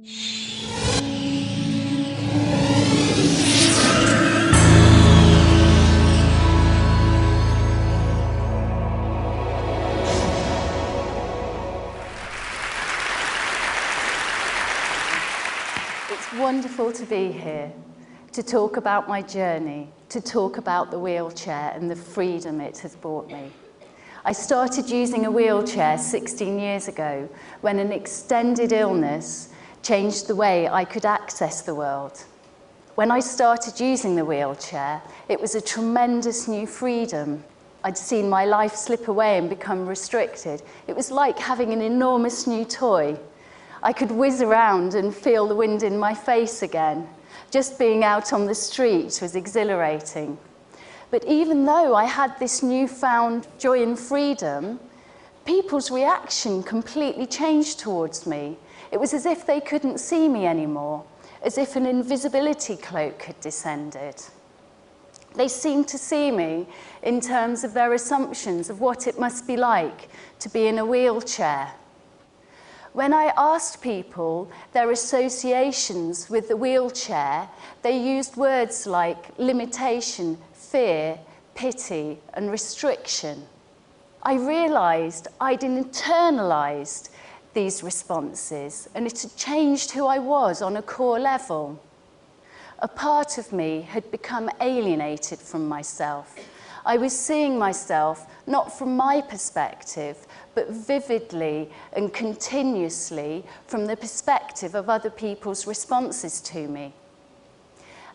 It's wonderful to be here, to talk about my journey, to talk about the wheelchair and the freedom it has brought me. I started using a wheelchair 16 years ago when an extended illness changed the way I could access the world. When I started using the wheelchair, it was a tremendous new freedom. I'd seen my life slip away and become restricted. It was like having an enormous new toy. I could whiz around and feel the wind in my face again. Just being out on the street was exhilarating. But even though I had this newfound joy and freedom, people's reaction completely changed towards me. It was as if they couldn't see me anymore, as if an invisibility cloak had descended. They seemed to see me in terms of their assumptions of what it must be like to be in a wheelchair. When I asked people their associations with the wheelchair, they used words like limitation, fear, pity, and restriction. I realized I'd internalized these responses, and it had changed who I was on a core level. A part of me had become alienated from myself. I was seeing myself not from my perspective, but vividly and continuously from the perspective of other people's responses to me.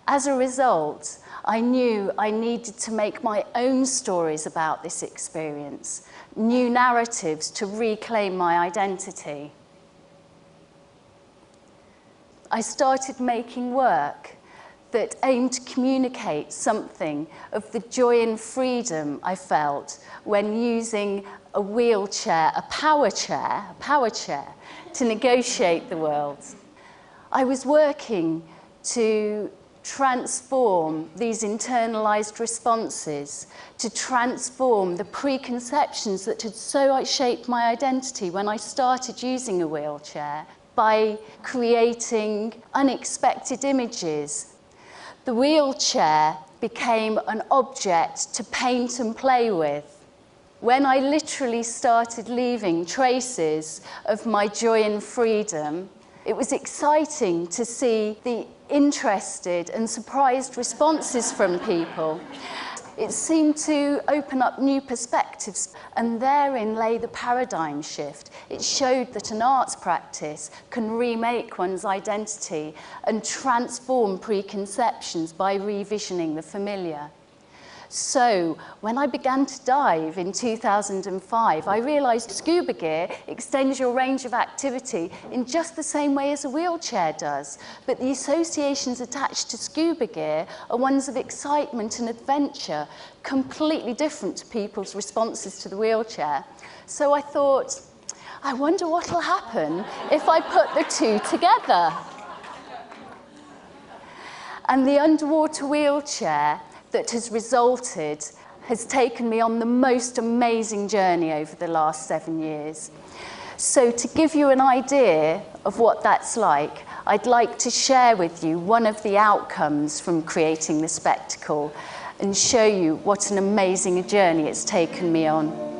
As a result, I knew I needed to make my own stories about this experience, new narratives to reclaim my identity. I started making work that aimed to communicate something of the joy and freedom I felt when using a wheelchair, a power chair, to negotiate the world. I was working to transform these internalized responses, to transform the preconceptions that had so shaped my identity when I started using a wheelchair by creating unexpected images. The wheelchair became an object to paint and play with. When I literally started leaving traces of my joy and freedom, it was exciting to see the interested and surprised responses from people. It seemed to open up new perspectives, and therein lay the paradigm shift. It showed that an arts practice can remake one's identity and transform preconceptions by revisioning the familiar. So, when I began to dive in 2005, I realized scuba gear extends your range of activity in just the same way as a wheelchair does. But the associations attached to scuba gear are ones of excitement and adventure, completely different to people's responses to the wheelchair. So I thought, I wonder what'll happen if I put the two together. And the underwater wheelchair that has resulted has taken me on the most amazing journey over the last 7 years. So to give you an idea of what that's like, I'd like to share with you one of the outcomes from creating the spectacle and show you what an amazing journey it's taken me on.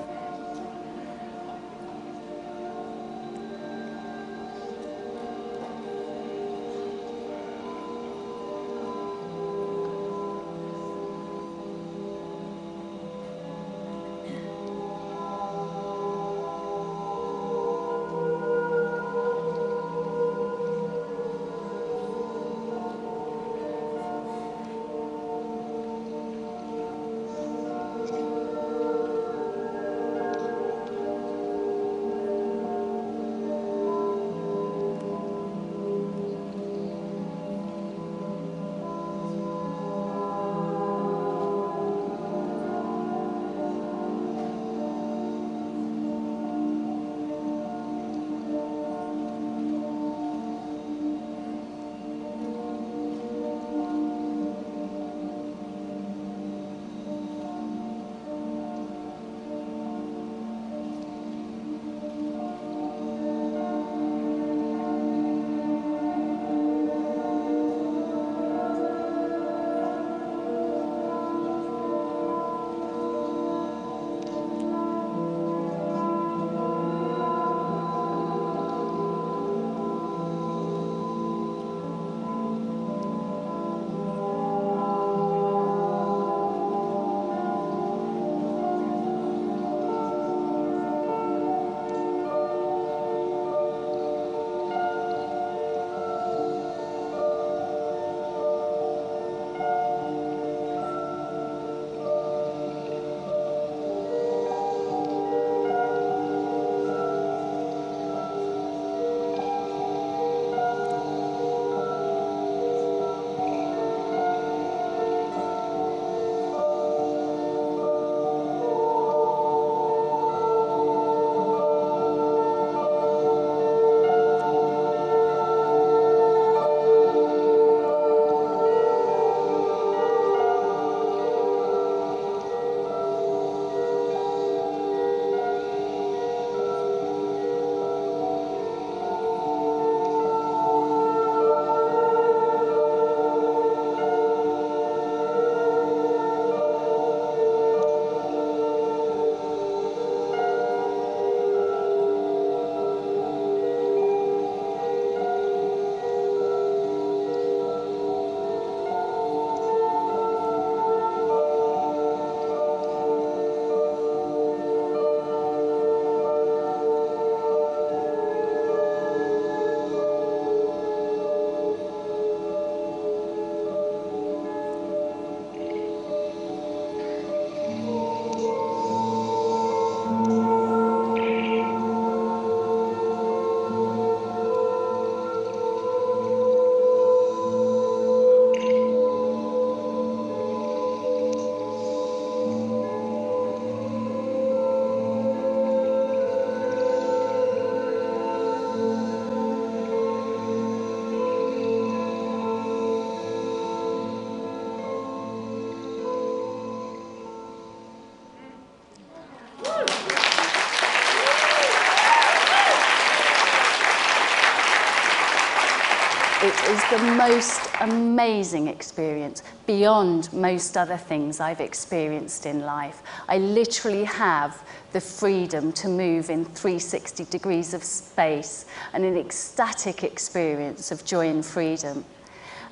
It is the most amazing experience, beyond most other things I've experienced in life. I literally have the freedom to move in 360 degrees of space and an ecstatic experience of joy and freedom.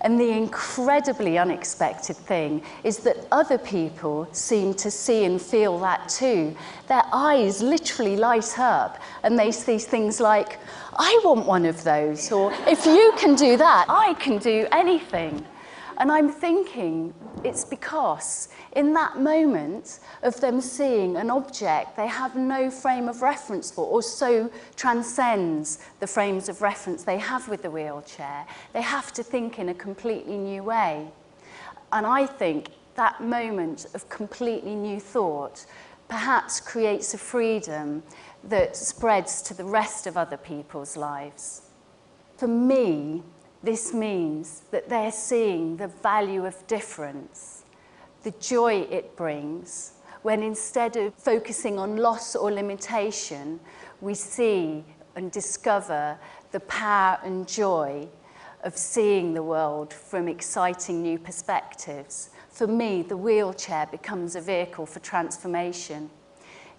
And the incredibly unexpected thing is that other people seem to see and feel that too. Their eyes literally light up and they see things like, I want one of those, or if you can do that, I can do anything. And I'm thinking it's because in that moment of them seeing an object they have no frame of reference for, or so transcends the frames of reference they have with the wheelchair, they have to think in a completely new way. And I think that moment of completely new thought perhaps creates a freedom that spreads to the rest of other people's lives. For me, this means that they're seeing the value of difference, the joy it brings, when instead of focusing on loss or limitation, we see and discover the power and joy of seeing the world from exciting new perspectives. For me, the wheelchair becomes a vehicle for transformation.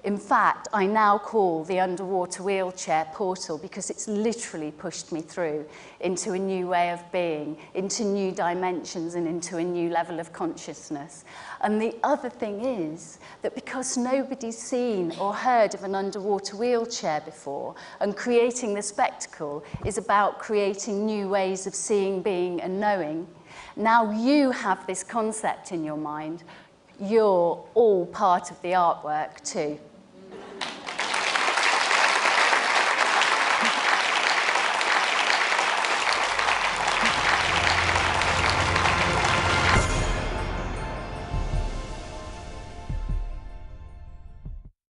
In fact, I now call the underwater wheelchair portal because it's literally pushed me through into a new way of being, into new dimensions and into a new level of consciousness. And the other thing is that because nobody's seen or heard of an underwater wheelchair before, and creating the spectacle is about creating new ways of seeing, being and knowing, now you have this concept in your mind. You're all part of the artwork too.